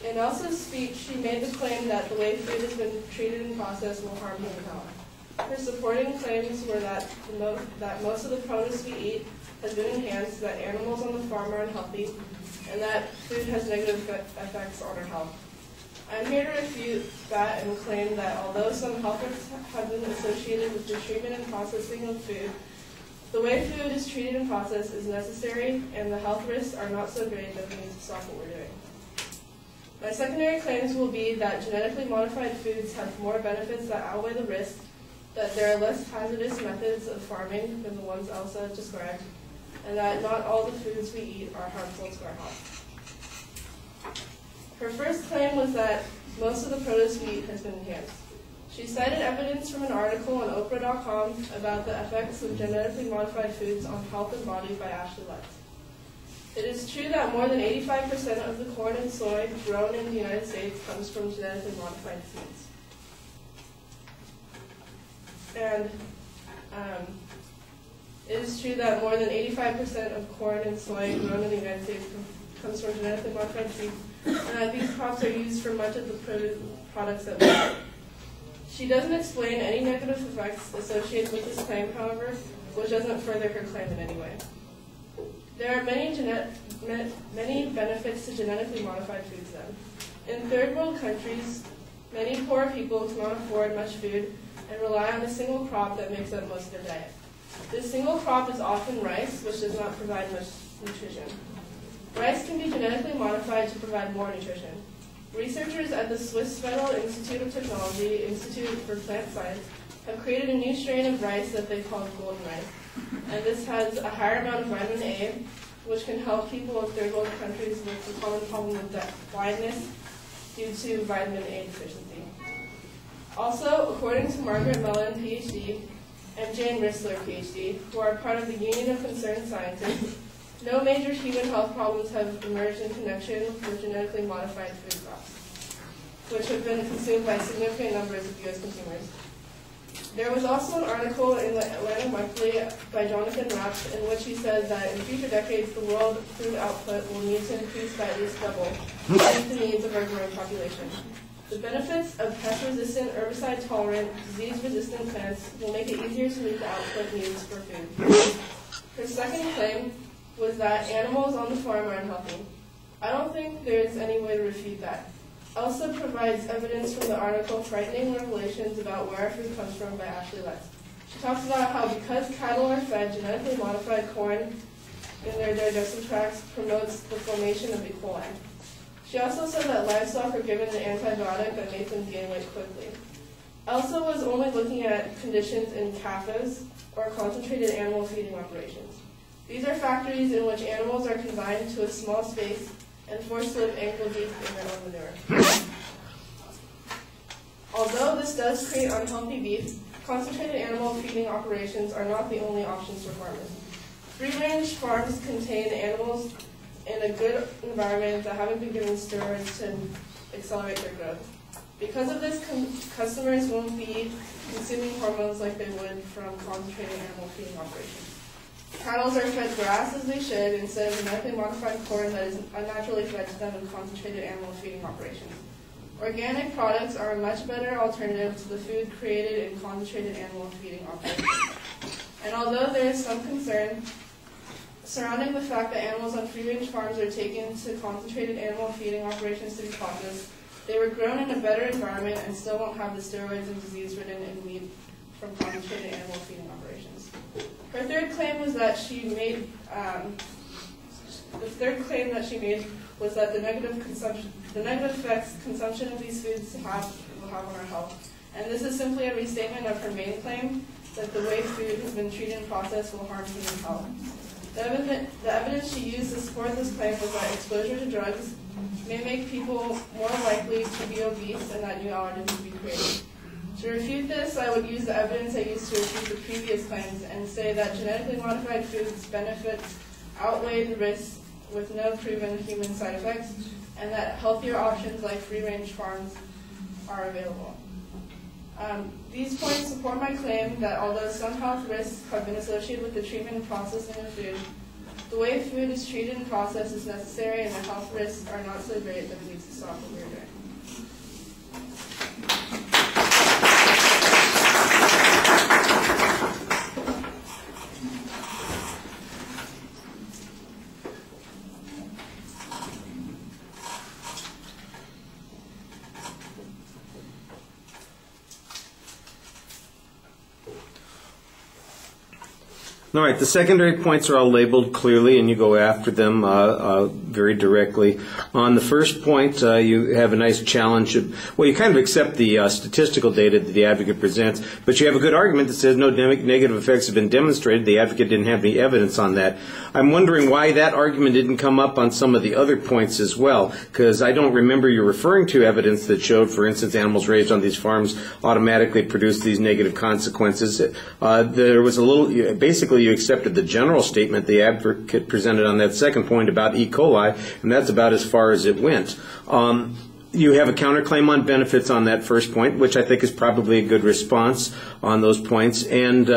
In Elsa's speech, she made the claim that the way food has been treated and processed will harm human health. Her supporting claims were that most of the produce we eat has been enhanced, that animals on the farm are unhealthy, and that food has negative effects on our health. I'm here to refute that and claim that although some health risks have been associated with the treatment and processing of food, the way food is treated and processed is necessary, and the health risks are not so great that we need to stop what we're doing. My secondary claims will be that genetically modified foods have more benefits that outweigh the risks, that there are less hazardous methods of farming than the ones Elsa described, and that not all the foods we eat are harmful to our health. Her first claim was that most of the produce we eat has been enhanced. She cited evidence from an article on Oprah.com about the effects of genetically modified foods on health and body by Ashley Lutz. It is true that more than 85% of the corn and soy grown in the United States comes from genetically modified foods. And it is true that more than 85% of corn and soy grown in the United States comes from genetically modified seeds, and that these crops are used for much of the products that we eat. She doesn't explain any negative effects associated with this claim, however, which doesn't further her claim in any way. There are many benefits to genetically modified foods, then. In third world countries, many poor people cannot afford much food and rely on a single crop that makes up most of their diet. This single crop is often rice, which does not provide much nutrition. Rice can be genetically modified to provide more nutrition. Researchers at the Swiss Federal Institute of Technology, Institute for Plant Science, have created a new strain of rice that they call golden rice. And this has a higher amount of vitamin A, which can help people in third world countries with the common problem of blindness due to vitamin A deficiency. Also, according to Margaret Mellon, PhD, and Jane Rissler, PhD, who are part of the Union of Concerned Scientists, no major human health problems have emerged in connection with genetically modified food crops, which have been consumed by significant numbers of U.S. consumers. There was also an article in the Atlantic Monthly by Jonathan Rapp in which he said that in future decades the world food output will need to increase by at least double to meet the needs of our growing population. The benefits of pest-resistant, herbicide-tolerant, disease-resistant plants will make it easier to meet the output needs for food. Her second claim was that animals on the farm are unhealthy. I don't think there is any way to refute that. Elsa provides evidence from the article Frightening Revelations About Where Our Food Comes From by Ashley Lutz. She talks about how because cattle are fed genetically modified corn in their digestive tracts promotes the formation of E. coli. She also said that livestock are given an antibiotic that makes them gain weight quickly. Elsa was only looking at conditions in CAFAs, or concentrated animal feeding operations. These are factories in which animals are confined to a small space and forced to live ankle deep in their own manure. Although this does create unhealthy beef, concentrated animal feeding operations are not the only options for farmers. Free-range farms contain animals in a good environment that haven't been given steroids to accelerate their growth. Because of this, customers won't be consuming hormones like they would from concentrated animal feeding operations. Cattle are fed grass as they should instead of genetically modified corn that is unnaturally fed to them in concentrated animal feeding operations. Organic products are a much better alternative to the food created in concentrated animal feeding operations. And although there is some concern surrounding the fact that animals on free-range farms are taken to concentrated animal feeding operations to be processed, they were grown in a better environment and still won't have the steroids and disease-ridden in meat from concentrated animal feeding operations. Her third claim was that she made, was that the negative effects consumption of these foods will have on our health. And this is simply a restatement of her main claim that the way food has been treated and processed will harm human health. The evidence she used to support this claim was that exposure to drugs may make people more likely to be obese and that new allergens will be created. To refute this, I would use the evidence I used to refute the previous claims and say that genetically modified foods' benefits outweigh the risks with no proven human side effects, and that healthier options like free-range farms are available. These points support my claim that although some health risks have been associated with the treatment and processing of food, The way food is treated and processed is necessary, and the health risks are not so great that it needs to stop what we're doing. All right, the secondary points are all labeled clearly, and you go after them very directly. On the first point, you have a nice challenge. Well, you kind of accept the statistical data that the advocate presents, but you have a good argument that says no negative effects have been demonstrated. The advocate didn't have any evidence on that. I'm wondering why that argument didn't come up on some of the other points as well, because I don't remember you referring to evidence that showed, for instance, animals raised on these farms automatically produce these negative consequences. There was a little, basically, you accepted the general statement the advocate presented on that second point about E. coli, and that's about as far as it went. You have a counterclaim on benefits on that first point, which I think is probably a good response on those points. And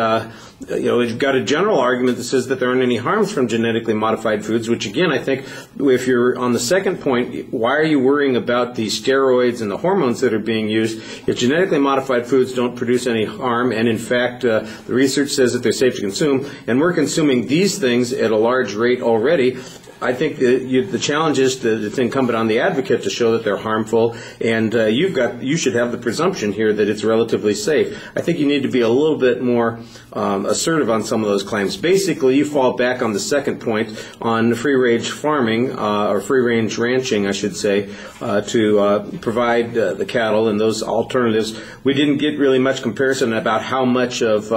you've got a general argument that says that there aren't any harms from genetically modified foods, which again, I think if you're on the second point, why are you worrying about the steroids and the hormones that are being used if genetically modified foods don't produce any harm? And in fact, the research says that they're safe to consume, and we're consuming these things at a large rate already. I think the challenge is it's incumbent on the advocate to show that they're harmful, and you should have the presumption here that it's relatively safe. I think you need to be a little bit more assertive on some of those claims. Basically, you fall back on the second point on free-range farming, or free-range ranching, I should say, to provide the cattle and those alternatives. We didn't get really much comparison about how much of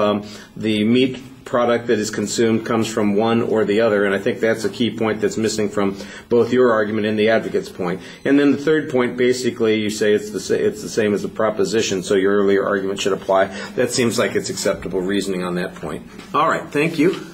the meat product that is consumed comes from one or the other, and I think that's a key point that's missing from both your argument and the advocate's point. And then the third point, basically, you say it's the same as the proposition, so your earlier argument should apply. That seems like it's acceptable reasoning on that point. All right, thank you.